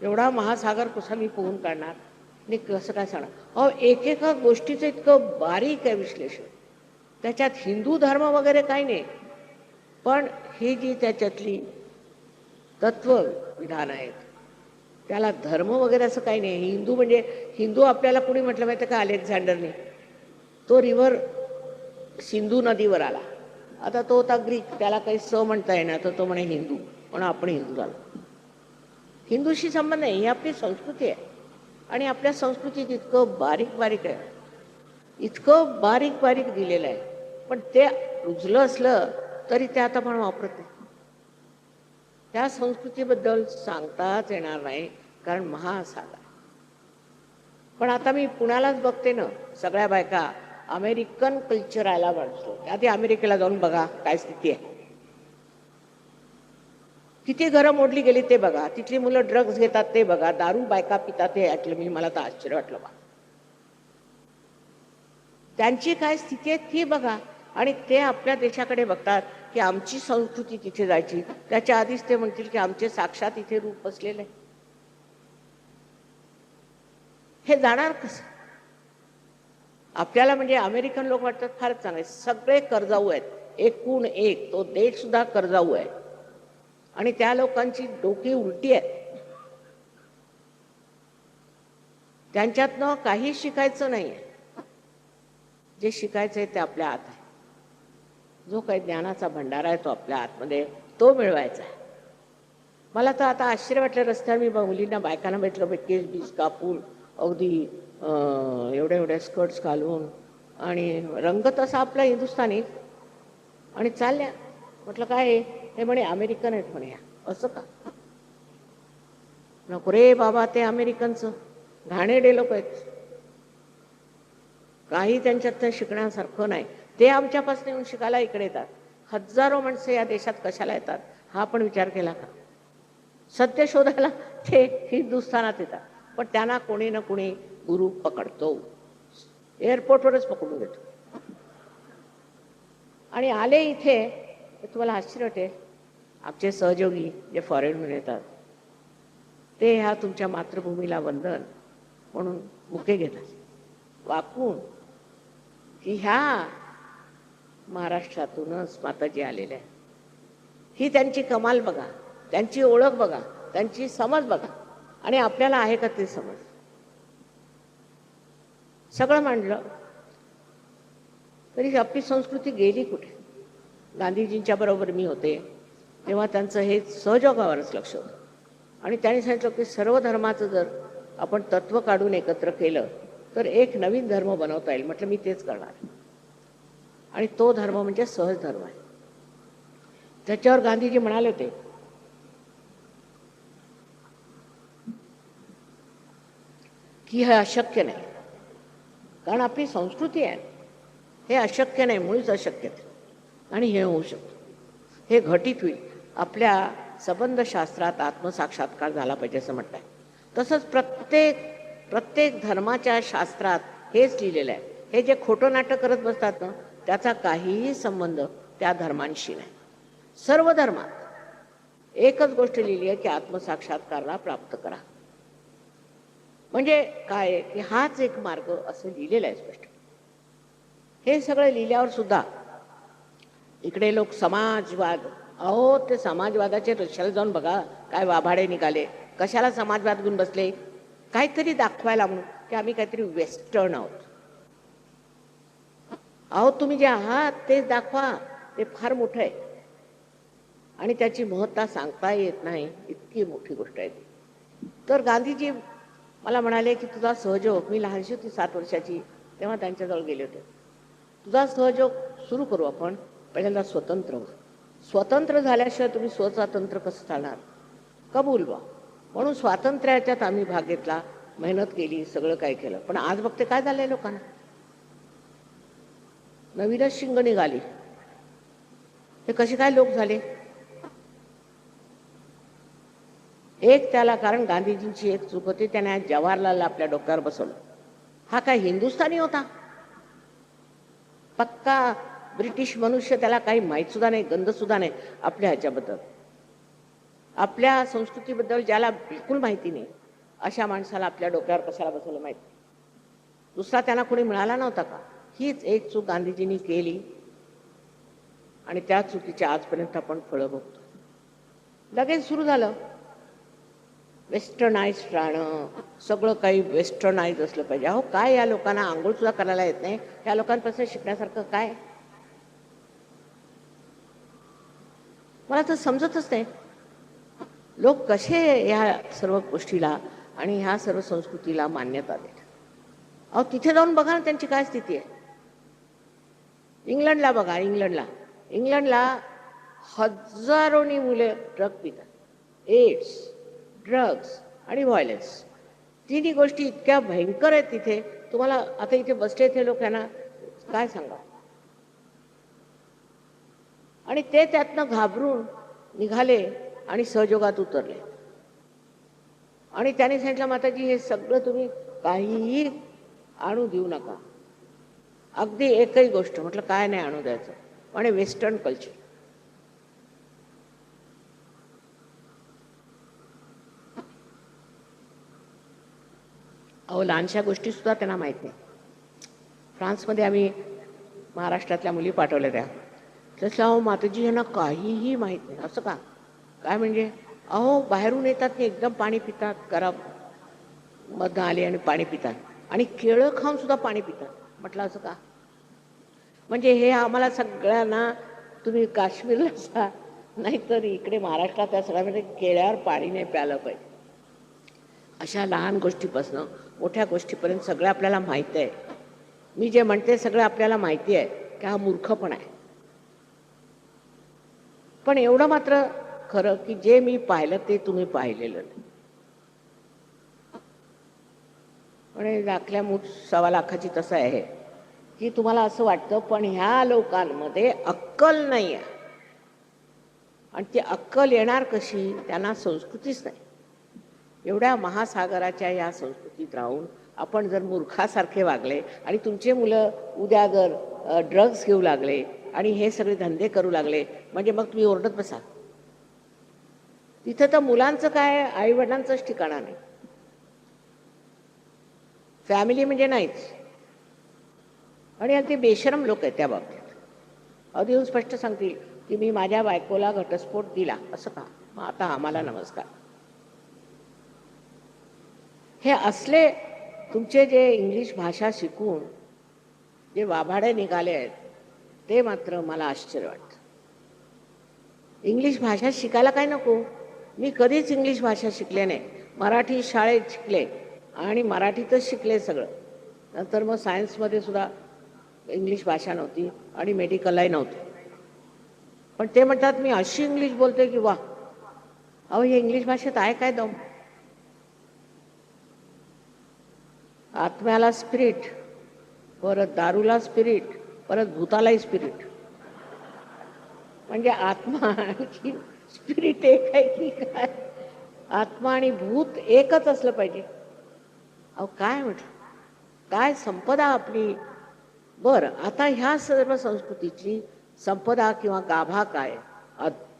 एवढा महासागर कसा मी पोहून काढणार? मी कसं काय सांगणार? अहो एकेका गोष्टीचं इतकं बारीक आहे विश्लेषण. त्याच्यात हिंदू धर्म वगैरे काही नाही, पण ही जी त्याच्यातली तत्वविधान आहेत त्याला धर्म वगैरे असं काही नाही. हिंदू म्हणजे हिंदू आपल्याला कुणी म्हटलं माहिती का? अलेक्झांडरने तो रिव्हर सिंधू नदीवर आला. आता तो होता ग्रीक, त्याला काही म्हणता येणार, तर तो म्हणे हिंदू, म्हणून आपण हिंदू झालो. हिंदूशी संबंध नाही, ही आपली संस्कृती आहे. आणि आपल्या संस्कृतीत इतकं बारीक बारीक आहे, इतकं बारीक बारीक दिलेलं आहे, पण ते रुजलं असलं तरी ते आता आपण वापरत नाही. त्या संस्कृतीबद्दल सांगताच येणार नाही, कारण महासागर. पण आता मी पुण्यालाच बघते ना, सगळ्या बायका अमेरिकन कल्चर आयला म्हणतो. आधी अमेरिकेला जाऊन बघा काय स्थिती आहे, किती घरं मोडली गेली ते बघा, तिथली मुलं ड्रग्ज घेतात ते बघा, दारू बायका पितात हे ऐकलं मला तर आश्चर्य वाटलं बा. त्यांची काय स्थिती आहे ती बघा. आणि ते आपल्या देशाकडे बघतात की आमची संस्कृती तिथे जायची, त्याच्या आधीच ते म्हणतील की आमचे साक्षात इथे रूप बसलेले. हे जाणार कसं? आपल्याला म्हणजे अमेरिकन लोक वाटतात फारच चांगले, सगळे कर्जाऊ आहेत, एकूण एक, तो देश सुद्धा कर्जाऊ आहे. आणि त्या लोकांची डोकी उलटी आहेत, त्यांच्यातनं काही शिकायचं नाही. जे शिकायचं आहे ते आपल्या आत आहे. जो काही ज्ञानाचा भंडारा आहे तो आपल्या आतमध्ये, तो मिळवायचा आहे. मला तर आता आश्चर्य वाटलं, रस्त्यावर मी मुलींना बायकांना भेटलं, केस बीस कापून अगदी एवढ्या एवढ्या स्कर्ट्स घालून आणि रंग तसा आपला हिंदुस्थानी, आणि चालल्या. म्हटलं काय हे म्हणे अमेरिकन आहेत म्हणे. असं का? नको रे बाबा, ते अमेरिकनचं घाणेरडे लोक आहेत, काही त्यांच्यात शिकण्यासारखं नाही. ते आमच्यापासून येऊन शिकायला इकडे येतात. हजारो माणसं या देशात कशाला येतात हा पण विचार केला का? सत्य शोधायला ते हिंदुस्थानात येतात, पण त्यांना कोणी ना कोणी गुरु पकडतो, एअरपोर्टवरच पकडून घेतो. आणि आले इथे, तुम्हाला आश्चर्य वाटेल, आमचे सहयोगी जे फॉरेनहून येतात ते ह्या तुमच्या मातृभूमीला वंदन म्हणून मुके घेतात वाकून, की ह्या महाराष्ट्रातूनच माताजी आलेल्या आहे. ही त्यांची कमाल बघा, त्यांची ओळख बघा, त्यांची समज बघा. आणि आपल्याला आहे का ते समज? सगळं मांडलं तरी आपली संस्कृती गेली कुठे? गांधीजींच्या बरोबर मी होते तेव्हा त्यांचं हे सहयोगावरच लक्ष होतं. आणि त्यांनी सांगितलं की सर्व धर्माचं जर आपण तत्व काढून एकत्र केलं तर एक नवीन धर्म बनवता येईल. म्हटलं मी तेच करणार. आणि तो धर्म म्हणजे सहज धर्म आहे. त्याच्यावर गांधीजी म्हणाले होते की हे अशक्य नाही, कारण आपली संस्कृती आहे. हे अशक्य नाही, मुळीच अशक्य आहे. आणि हे होऊ शकतं, हे घटित होईल. आपल्या संबंधशास्त्रात आत्मसाक्षात्कार झाला पाहिजे असं म्हणतात. तसंच प्रत्येक धर्माच्या शास्त्रात हेच लिहिलेलं आहे. हे जे खोटं नाटक करत बसतात ना, त्याचा काहीही संबंध त्या धर्मांशी नाही. सर्व धर्मात एकच गोष्ट लिहिली आहे की आत्मसाक्षात्कारला प्राप्त करा. म्हणजे काय की हाच एक मार्ग असं लिहिलेलं आहे स्पष्ट. हे सगळं लिहिल्यावर सुद्धा इकडे लोक समाजवाद, अहो ते समाजवादाचे रशियाला जाऊन बघा काय वाभाडे निघाले. कशाला समाजवाद घेऊन बसले? काहीतरी दाखवायला म्हणून की आम्ही काहीतरी वेस्टर्न आहोत. अहो तुम्ही जे आहात ते दाखवा, ते फार मोठं आहे आणि त्याची महत्ता सांगता येत नाही, इतकी मोठी गोष्ट आहे ती. तर गांधीजी मला म्हणाले की तुझा सहयोग, मी लहानशी होती 7 वर्षाची तेव्हा त्यांच्याजवळ गेले होते, तुझा सहयोग सुरू करू आपण, पहिल्यांदा स्वतंत्र व्हा. स्वतंत्र झाल्याशिवाय तुम्ही स्वस्वातंत्र्य कसं चालणार? कबूल व्हा. म्हणून स्वातंत्र्याच्यात आम्ही भाग घेतला, मेहनत केली, सगळं काय केलं. पण आज बघते काय झालंय लोकांना, नवीनच शिंग निघाली. हे कसे काय लोक झाले? एक त्याला कारण गांधीजींची एक चूक होती, त्याने जवाहरलाल आपल्या डोक्यावर बसवलं. हा काय हिंदुस्थानी होता? पक्का ब्रिटिश मनुष्य, त्याला काही माहीत सुद्धा नाही, गंध सुद्धा नाही आपल्या ह्याच्याबद्दल, आपल्या संस्कृतीबद्दल ज्याला बिलकुल माहिती नाही, अशा माणसाला आपल्या डोक्यावर कशाला बसवलं माहिती? दुसरा त्यांना कोणी मिळाला नव्हता का? हीच एक चूक गांधीजींनी केली आणि त्या चुकीच्या आजपर्यंत आपण फळं बघतो. लगेच सुरू झालं वेस्टर्नाइज राहणं, सगळं काही वेस्टर्नाइज असलं पाहिजे. अहो काय या लोकांना आंघोळ सुद्धा करायला येत नाही, या लोकांपासून शिकण्यासारखं काय? मला तर समजतच नाही लोक कसे ह्या सर्व गोष्टीला आणि ह्या सर्व संस्कृतीला मान्यता देतात. अहो तिथे जाऊन बघा ना त्यांची काय स्थिती आहे. इंग्लंडला बघा, इंग्लंडला हजारोनी मुले ड्रग पितात. एड्स, ड्रग्स आणि व्हायलन्स, तिन्ही गोष्टी इतक्या भयंकर आहेत तिथे. तुम्हाला आता इथे बसले ते लोक यांना काय सांगा. आणि ते त्यातनं घाबरून निघाले आणि सहयोगात उतरले. आणि त्याने सांगितलं, माताजी हे सगळं तुम्ही काहीही आणू देऊ नका, अगदी एकही गोष्ट. म्हटलं काय नाही आणू द्यायचं. आणि वेस्टर्न कल्चर. अहो लहानशा गोष्टी सुद्धा त्यांना माहीत नाही. फ्रान्समध्ये आम्ही महाराष्ट्रातल्या मुली पाठवल्या त्या. तसं अहो माताजी यांना काहीही माहीत नाही. असं का? काय म्हणजे? अहो बाहेरून येतात ते एकदम पाणी पितात, गरम मधनं आले आणि पाणी पितात आणि केळं खाऊन सुद्धा पाणी पितात. म्हटलं असं का? म्हणजे हे आम्हाला सगळ्यांना तुम्ही काश्मीरला जा नाहीतर इकडे महाराष्ट्रात त्या सगळ्यामध्ये केळ्यावर पाणी नाही प्यायलं पाहिजे. अशा लहान गोष्टीपासून मोठ्या गोष्टीपर्यंत सगळं आपल्याला माहिती आहे. मी जे म्हणते सगळं आपल्याला माहिती आहे की हा मूर्खपणा आहे. पण एवढं मात्र खरं की जे मी पाहिलं ते तुम्ही पाहिलेलं नाही. आणि दाखल्या मूठ 1.25 लाखाची तसं आहे की तुम्हाला असं वाटतं पण ह्या लोकांमध्ये अक्कल नाही आहे. आणि ती अक्कल येणार कशी? त्यांना संस्कृतीच नाही. एवढ्या महासागराच्या या संस्कृतीत राहून आपण जर मूर्खासारखे वागले आणि तुमचे मुलं उद्या जर ड्रग्स घेऊ लागले आणि हे सगळे धंदे करू लागले म्हणजे मग तुम्ही ओरडत बसा. तिथं तर मुलांचं काय, आईवडिलांचंच ठिकाणा नाही. फॅमिली म्हणजे नाहीच. आणि अगदी बेशरम लोक आहेत त्या बाबतीत. अगदी स्पष्ट सांगतील की मी माझ्या बायकोला घटस्फोट दिला. असं का? मग आता आम्हाला नमस्कार. हे असले तुमचे जे इंग्लिश भाषा शिकून जे वाभाडे निघाले आहेत ते मात्र मला आश्चर्य वाटतं. इंग्लिश भाषा शिकायला काय नको? मी कधीच इंग्लिश भाषा शिकले नाही. मराठी शाळेत शिकले आणि मराठीतच शिकले सगळं. नंतर मग सायन्समध्ये सुद्धा इंग्लिश भाषा नव्हती आणि मेडिकलही नव्हतं. पण ते म्हणतात मी अशी इंग्लिश बोलते की वा. अहो हे इंग्लिश भाषेत आहे काय दम? आत्म्याला स्पिरिट, परत दारूला स्पिरिट, परत भूतालाही स्पिरिट. म्हणजे आत्मा आणि स्पिरिट एक आहे की काय? आत्मा आणि भूत एकच असलं पाहिजे. अहो काय म्हटलं, काय संपदा आपली. बरं आता ह्या सर्व संस्कृतीची संपदा किंवा गाभा काय?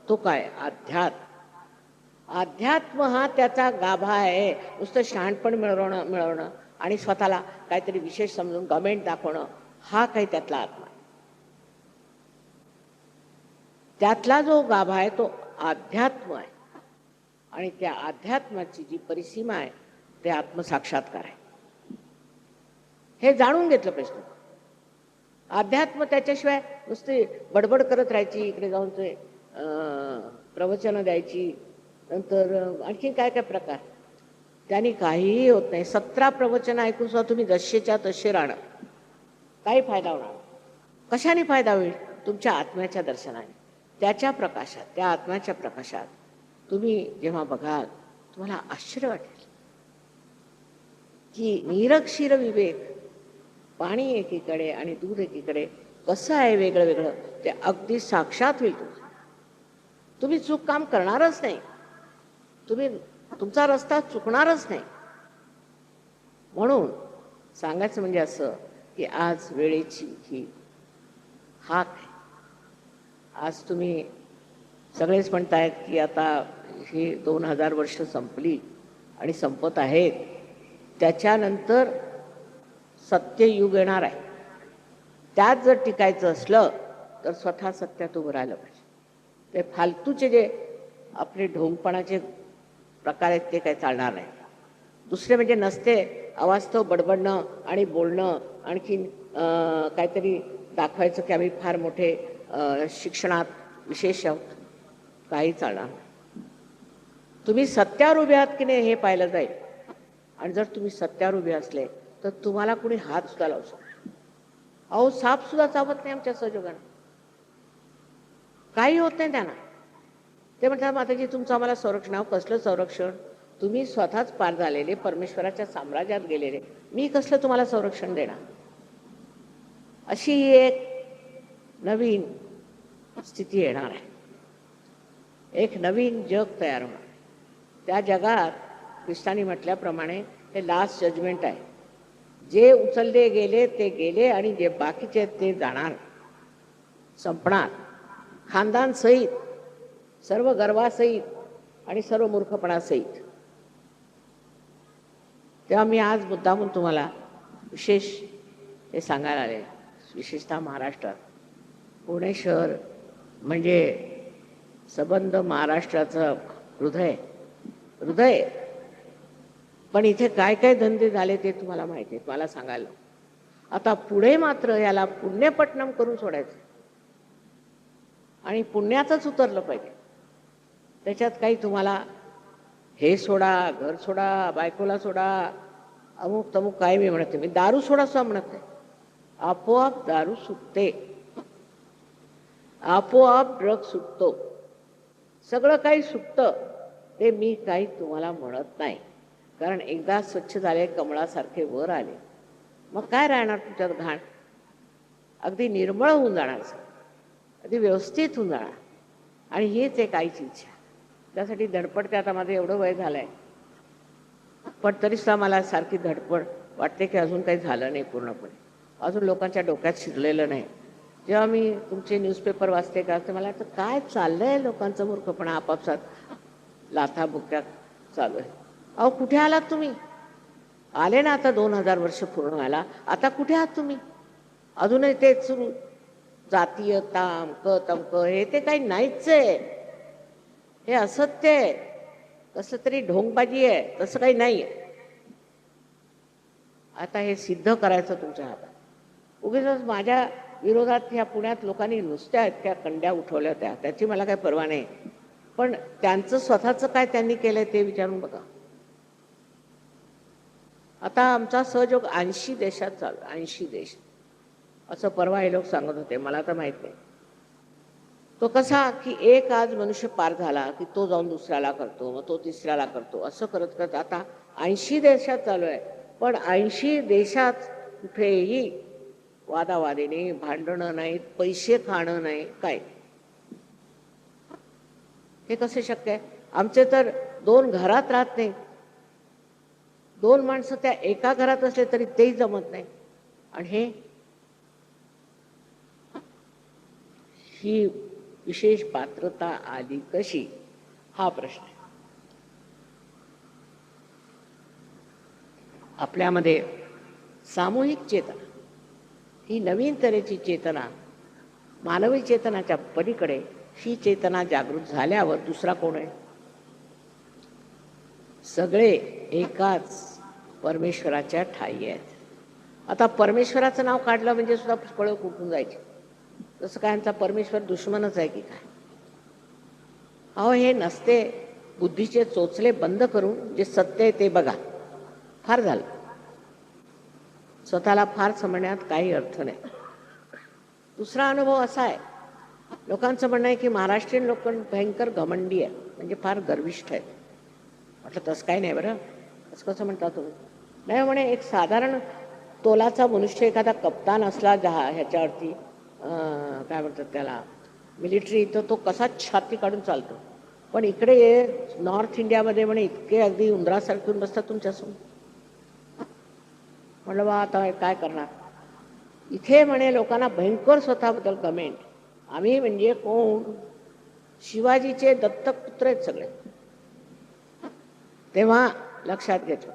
तो काय? अध्यात्म हा त्याचा गाभा आहे. नुसतं शहाणपण मिळवणं आणि स्वतःला काहीतरी विशेष समजून गमेंट दाखवणं हा काही त्यातला आत्मा आहे. त्यातला जो गाभा आहे तो अध्यात्म आहे. आणि त्या अध्यात्माची जी परिसीमा आहे ते आत्मसाक्षात्कार आहे. हे जाणून घेतलं पाहिजे. अध्यात्म त्याच्याशिवाय नुसती बडबड करत राहायची, इकडे जाऊन ते प्रवचनं द्यायची, नंतर आणखी काय काय प्रकार, त्यांनी काहीही होत नाही. 17 प्रवचनं ऐकून सुद्धा तुम्ही जसेच्या तसे राहणार, काही फायदा होणार. कशाने फायदा होईल? तुमच्या आत्म्याच्या दर्शनाने, त्याच्या प्रकाशात, त्या आत्म्याच्या प्रकाशात तुम्ही जेव्हा बघाल तुम्हाला आश्चर्य वाटेल की निरक्षीर विवेक, पाणी एकीकडे आणि दूध एकीकडे कसं आहे वेगळं वेगळं, ते अगदी साक्षात होईल. तुम्ही चूक काम करणारच नाही, तुम्ही तुमचा रस्ता चुकणारच नाही. म्हणून सांगायचं म्हणजे असं की आज वेळेची ही हाक आहे. आज तुम्ही सगळेच म्हणतायत की आता ही 2000 वर्ष संपली आणि संपत आहेत, त्याच्यानंतर सत्ययुग येणार आहे. त्यात जर टिकायचं असलं तर स्वतः सत्यात उभं राहिलं पाहिजे. ते फालतूचे जे आपले ढोंगपणाचे प्रकार आहेत ते काही चालणार नाही. दुसरे म्हणजे नसते अवास्तव बडबडणं आणि बोलणं, आणखीन काहीतरी दाखवायचं की आम्ही फार मोठे शिक्षणात विशेष आहोत. काही चालणार नाही. तुम्ही सत्यावर उभे आहात की नाही हे पाहिलं जाईल. आणि जर तुम्ही सत्यावर उभे असले तर तुम्हाला कुणी हात सुद्धा लावू शकतो. अहो, साप सुद्धा चावत नाही आमच्या सहयोगानं, काही होत नाही त्यांना. ते म्हणतात माताजी तुमचं आम्हाला संरक्षण. अहो, कसलं संरक्षण? तुम्ही स्वतःच पार झालेले, परमेश्वराच्या साम्राज्यात गेलेले, मी कसलं तुम्हाला संरक्षण देणार? अशी एक नवीन स्थिती येणार आहे, एक नवीन जग तयार होणार. त्या जगात ख्रिस्तानी म्हटल्याप्रमाणे हे लास्ट जजमेंट आहे. जे उचलले गेले ते गेले आणि जे बाकीचे ते जाणार, संपणार, खानदान सहित, सर्व गर्वासहित आणि सर्व मूर्खपणासहित. तेव्हा मी आज मुद्दामून तुम्हाला विशेष हे सांगायला आले, विशेषतः महाराष्ट्रात. पुणे शहर म्हणजे संबंध महाराष्ट्राचं हृदय हृदय. पण इथे काय काय धंदे झाले ते तुम्हाला माहिती आहे, मला सांगायला. आता पुढे मात्र याला पुण्यपट्टणम करून सोडायचं आणि पुण्यातच उतरलं पाहिजे. त्याच्यात काही तुम्हाला हे सोडा, घर सोडा, बायकोला सोडा, अमुक तमुक काय मी म्हणते. मी दारू सोडा सुद्धा म्हणत नाही. आपोआप दारू सुटते, आपोआप ड्रग सुटतो, सगळं काही सुटतं. ते मी काही तुम्हाला म्हणत नाही. कारण एकदा स्वच्छ झाले, कमळासारखे वर आले, मग काय राहणार तुमच्यात घाण? अगदी निर्मळ होऊन जाणार, अगदी व्यवस्थित होऊन जाणार. आणि हीच एक आईची इच्छा. त्यासाठी धडपडते. आता माझं एवढं वय झालं आहे, पण तरीसुद्धा मला सारखी धडपड वाटते की अजून काही झालं नाही पूर्णपणे, अजून लोकांच्या डोक्यात शिरलेलं नाही. जेव्हा मी तुमचे न्यूजपेपर वाचते का, तर मला वाटतं काय चाललं आहे लोकांचं मूर्खपणा आपापसात लाथाबुक्यात चालू आहे. अहो, कुठे आलात तुम्ही? आले ना आता 2000 वर्ष पूर्ण व्हायला, आता कुठे आहात तुम्ही? अजूनही तेच सुरू, जातीयता, अमक तमक, हे ते काही नाहीच आहे. हे असत्य आहे, कसं तरी ढोंगबाजी आहे, तसं काही नाही आहे. आता हे सिद्ध करायचं तुमच्या हातात. उगीच माझ्या विरोधात ह्या पुण्यात लोकांनी नुसत्या इतक्या कंड्या उठवल्या होत्या, त्याची मला काही पर्वा नाही. पण त्यांचं स्वतःचं काय त्यांनी केलंय ते विचारून बघा. आता आमचा सहयोग 80 देशात चालू, 80 देश, असं परवा हे लोक सांगत होते, मला तर माहित नाही. तो कसा की एक आज मनुष्य पार झाला की तो जाऊन दुसऱ्याला करतो, मग तो तिसऱ्याला करतो, असं करत करत आता 80 देशात चालू आहे. पण 80 देशात कुठेही वादावादी नाही, भांडणं नाहीत, पैसे खाणं नाही, काय. हे कसे शक्य आहे? आमचे तर 2 घरात राहत नाही, 2 माणसं त्या एका घरात असले तरी तेही जमत नाही. आणि ही विशेष पात्रता आली कशी, हा प्रश्न आहे. आपल्यामध्ये सामूहिक चेतना, ही नवीन तऱ्हेची चेतना, मानवी चेतनाच्या पलीकडे ही चेतना जागृत झाल्यावर दुसरा कोण आहे? सगळे एकाच परमेश्वराच्या ठाई आहेत. आता परमेश्वराचं नाव काढलं म्हणजे सुद्धा फळं कुठून जायची. तसं काय यांचा परमेश्वर दुश्मनच आहे की काय? अहो, हे नसते. बुद्धीचे चोचले बंद करून जे सत्य आहे ते बघा, फार झालं. स्वतःला फार समजण्यात काही अर्थ नाही. दुसरा अनुभव असा आहे, लोकांचं म्हणणं आहे की महाराष्ट्रीयन लोक भयंकर घमंडी आहे, म्हणजे फार गर्विष्ठ आहेत. म्हटलं तसं काही नाही बरं. असं कसं म्हणता तुम्ही? नाही म्हणे, एक साधारण तोलाचा मनुष्य एखादा कप्तान असला ह्याच्यावरती काय म्हणतात त्याला, मिलिटरी, तर तो कसा छाती काढून चालतो. पण इकडे नॉर्थ इंडियामध्ये म्हणे इतके अगदी उंदरासारखे बसतात तुमच्यासमोर. म्हणलं बा आता काय करणार. इथे म्हणे लोकांना भयंकर स्वतःबद्दल कमेंट. आम्ही म्हणजे कोण? शिवाजीचे दत्तक पुत्र आहेत सगळे. तेव्हा लक्षात घेतलं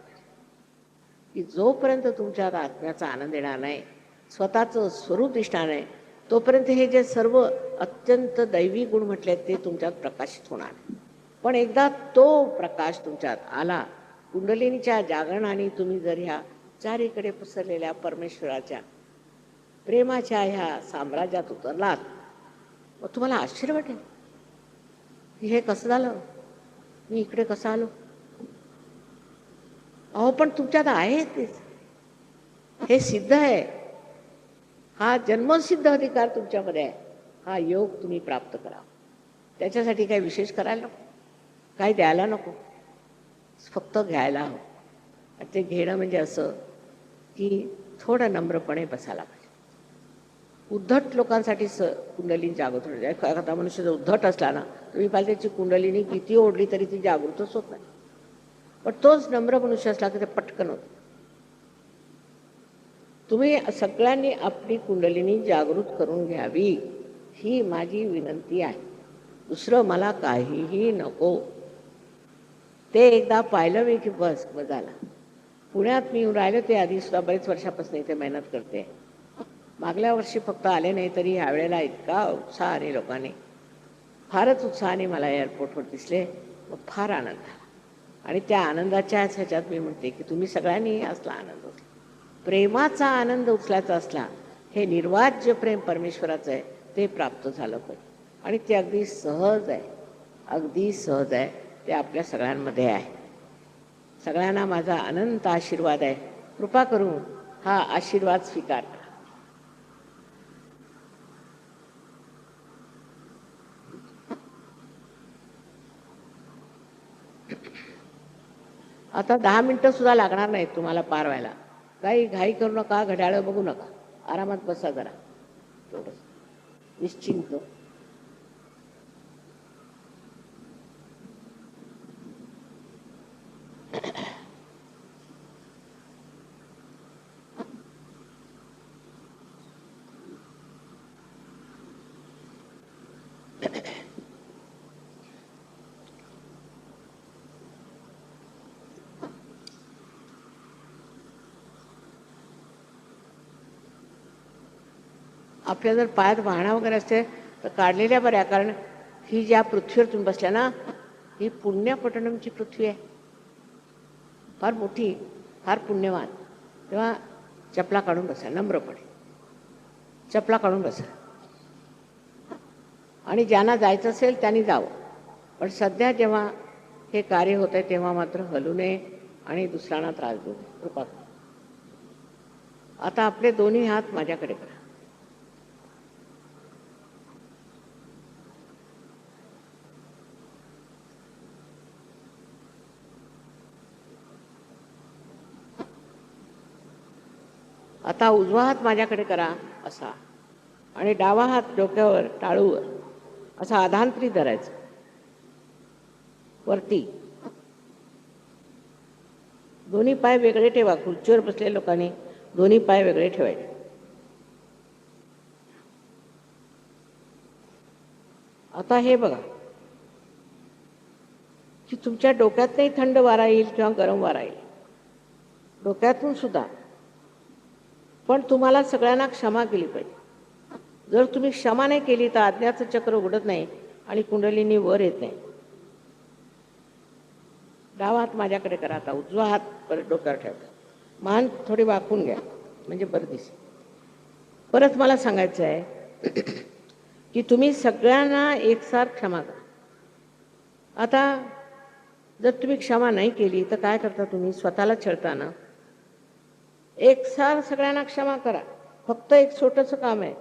की जोपर्यंत तुमच्या आत्म्याचा आनंद येणार नाही, स्वतःचं स्वरूप दिसणार नाही, तोपर्यंत हे जे सर्व अत्यंत दैवी गुण म्हटले ते तुमच्यात प्रकाशित होणार. पण एकदा तो प्रकाश तुमच्यात आला, कुंडलिनीच्या जागरणाने तुम्ही जर ह्या चारीकडे पसरलेल्या परमेश्वराच्या प्रेमाच्या ह्या साम्राज्यात उतरलात, मग तुम्हाला आश्चर्य वाटेल. की हे कसं झालं, मी इकडे कसं आलो. अहो पण तुमच्यात आहे तेच, हे सिद्ध आहे. हा जन्मसिद्ध अधिकार तुमच्यामध्ये आहे. हा योग तुम्ही प्राप्त करा. त्याच्यासाठी काही विशेष करायला नको, काही द्यायला नको, फक्त घ्यायला हवं. ते घेणं म्हणजे असं की थोडं नम्रपणे बसायला पाहिजे. उद्धट लोकांसाठी कुंडलिनी जागृत होते. एखादा मनुष्य जर उद्धट असला ना, तुम्ही पाहिजे त्याची कुंडलिनी किती ओढली तरी ती जागृतच होत नाही. पण तोच नम्र मनुष्य असला की ते पटकन होतं. तुम्ही सगळ्यांनी आपली कुंडलिनी जागृत करून घ्यावी, ही माझी विनंती आहे. दुसरं मला काहीही नको. ते एकदा पाहिलं मी की बस झालं. पुण्यात मी येऊन राहिले ते आधी सुद्धा बरेच वर्षापासून इथे मेहनत करते. मागल्या वर्षी फक्त आले नाही तरी ह्यावेळेला इतका उत्साहाने लोकांनी, फारच उत्साहाने मला एअरपोर्टवर दिसले. मग फार आनंद झाला. आणि त्या आनंदाच्याच ह्याच्यात मी म्हणते की तुम्ही सगळ्यांनी असला आनंद उचला. प्रेमाचा आनंद उचलायचा असला, हे निर्वाज्य प्रेम परमेश्वराचं आहे, ते प्राप्त झालं पाहिजे. आणि ते अगदी सहज आहे, अगदी सहज आहे. ते आपल्या सगळ्यांमध्ये आहे. सगळ्यांना माझा अनंत आशीर्वाद आहे. कृपा करून हा आशीर्वाद स्वीकार करा. आता 10 मिनटं सुद्धा लागणार नाहीत तुम्हाला पार व्हायला. काही घाई करू नका, घड्याळं बघू नका, आरामात बसा जरा, थोडंसं निश्चिंत. आपल्या जर पायात वाहणा वगैरे असते तर काढलेल्या बऱ्या. कारण ही ज्या पृथ्वीवर तुम्ही बसल्या ना, ही पुण्यपटणमची पृथ्वी आहे, फार मोठी, फार पुण्यवान. तेव्हा चपला काढून बसा, नम्रपणे चपला काढून बसा. आणि ज्यांना जायचं असेल त्यांनी जावं. पण सध्या जेव्हा हे कार्य होत आहे तेव्हा मात्र हलू नये आणि दुसऱ्यांना त्रास देऊ नये. कृपा करून. आता आपले दोन्ही हात माझ्याकडे करा. आता उजवा हात माझ्याकडे करा असा, आणि डावा हात डोक्यावर, टाळूवर असा आधांतरी धरायचा वरती. दोन्ही पाय वेगळे ठेवा. खुर्चीवर बसलेल्या लोकांनी दोन्ही पाय वेगळे ठेवायचे. आता हे बघा की तुमच्या डोक्यात नाही थंड वारा येईल किंवा गरम वारा येईल, डोक्यातून सुद्धा. पण तुम्हाला सगळ्यांना क्षमा केली पाहिजे. जर तुम्ही क्षमा नाही केली तर आज्ञाचं चक्र उघडत नाही आणि कुंडलिनी वर येत नाही. डावा हात माझ्याकडे करा. आता उजवा हात परत डोक्यावर ठेवा. मान थोडी वाकून घ्या म्हणजे बरं दिसेल. परत मला सांगायचं आहे की तुम्ही सगळ्यांना एकसार क्षमा करा. आता जर तुम्ही क्षमा नाही केली तर काय करता तुम्ही? स्वतःला छळता ना. एकसार सगळ्यांना क्षमा करा. फक्त एक छोटंसं काम आहे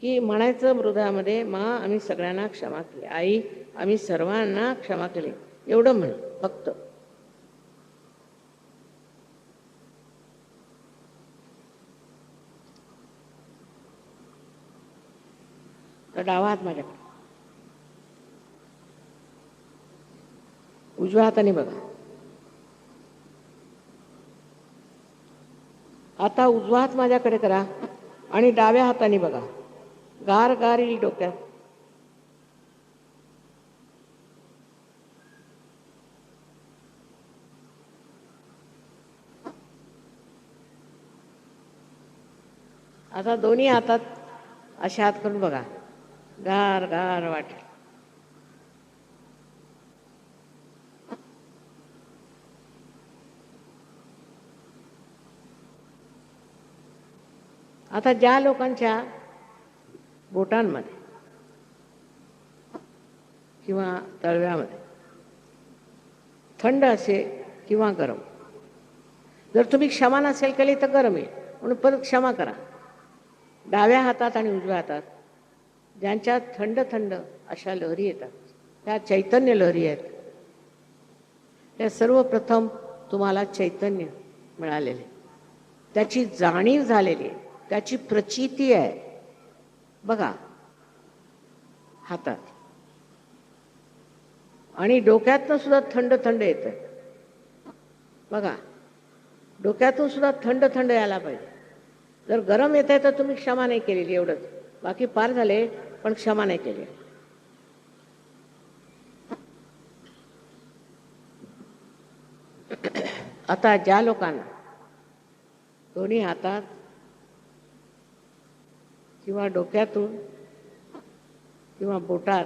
की म्हणायचं हृदयामध्ये, मा आम्ही सगळ्यांना क्षमा केली, आई आम्ही सर्वांना क्षमा केली, एवढं म्हण फक्त. तर डावा हात माझ्याकडे, उजव्या हाताने बघा. आता उजवा हात माझ्याकडे करा आणि डाव्या हाताने बघा. गार गार येईल डोक्यात. आता दोन्ही हातात असे हात करून बघा. गार गार वाटेल. आता ज्या लोकांच्या बोटांमध्ये किंवा तळव्यामध्ये, थंड असेल किंवा गरम. जर तुम्ही क्षमा नसेल केली तर गरम येईल, म्हणून परत क्षमा करा. डाव्या हातात आणि उजव्या हातात ज्यांच्या थंड थंड अशा लहरी येतात, त्या चैतन्य लहरी आहेत. त्या सर्वप्रथम तुम्हाला चैतन्य मिळालेले, त्याची जाणीव झालेली आहे, त्याची प्रचिती आहे. बघा हातात आणि डोक्यातनं सुद्धा थंड थंड येतं. बघा डोक्यातून सुद्धा थंड थंड यायला पाहिजे. जर गरम येत आहे तर तुम्ही क्षमा नाही केलेली, एवढंच. बाकी पार झाले पण क्षमा नाही केली. आता ज्या लोकांना दोन्ही हातात किंवा डोक्यातून किंवा बोटात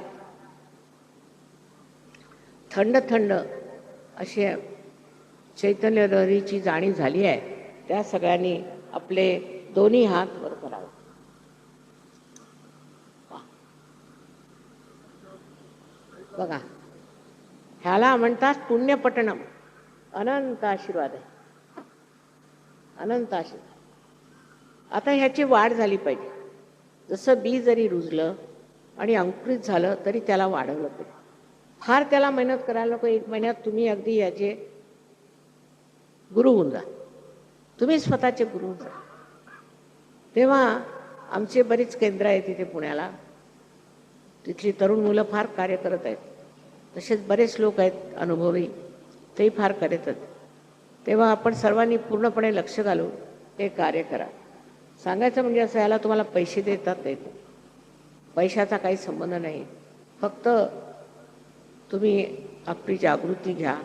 थंड थंड अशी चैतन्य लहरीची जाणीव झाली आहे, त्या सगळ्यांनी आपले दोन्ही हात वर करावे. बघा ह्याला म्हणतात पुण्यपठणम. अनंत आशीर्वाद आहे, अनंत आशीर्वाद. आता ह्याची वाढ झाली पाहिजे. जसं बी जरी रुजलं आणि अंकुरित झालं तरी त्याला वाढवलं पाहिजे. फार त्याला मेहनत करायला नको. 1 महिन्यात तुम्ही अगदी याचे गुरु होऊन जा. तुम्ही स्वतःचे गुरु होऊन जा. तेव्हा आमचे बरीच केंद्र आहेत तिथे पुण्याला. तिथली तरुण मुलं फार कार्य करत आहेत. तसेच बरेच लोक आहेत अनुभवी, तेही फार करत आहेत. तेव्हा आपण सर्वांनी पूर्णपणे लक्ष घालून ते कार्य करा. सांगायचं म्हणजे असं, याला तुम्हाला पैसे देतात ते, पैशाचा काही संबंध नाही. फक्त तुम्ही आपली जागृती घ्या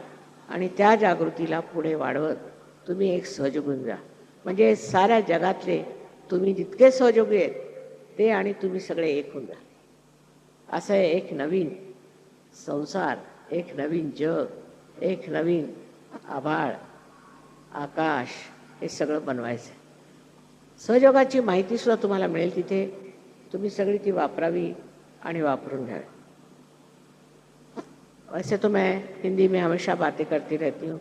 आणि त्या जागृतीला पुढे वाढवत तुम्ही एक सहयोगी जा. म्हणजे साऱ्या जगातले तुम्ही जितके सहयोगी आहेत ते आणि तुम्ही सगळे एक होऊन जा. असं एक नवीन संसार, एक नवीन जग, एक नवीन आभाळ, आकाश, हे सगळं बनवायचं. सहयोगाची माहितीसुद्धा तुम्हाला मिळेल तिथे. तुम्ही सगळी ती वापरावी आणि वापरून घ्यावी. वैसे तो मैं हिंदी में हमेशा बातें करती रहती हूँ,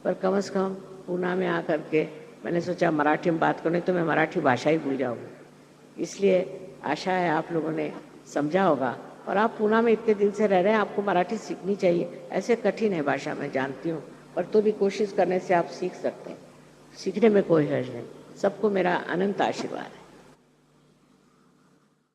पर कम से कम पूना में आकर के मैंने सोचा मराठी में बात करनी, तो मैं मराठी भाषा ही भूल जाऊँगी. इसलिए आशा है आप लोगों ने समझा होगा. और आप पूना में इतने दिन से रह रहे हैं, आपको मराठी सीखनी चाहिए. ऐसे कठिन है भाषा, मैं जानती हूँ, पर तो भी कोशिश करने से आप सीख सकते हैं. सीखने में कोई हर्ज नहीं. सबको मेरा अनंत आशीर्वाद है.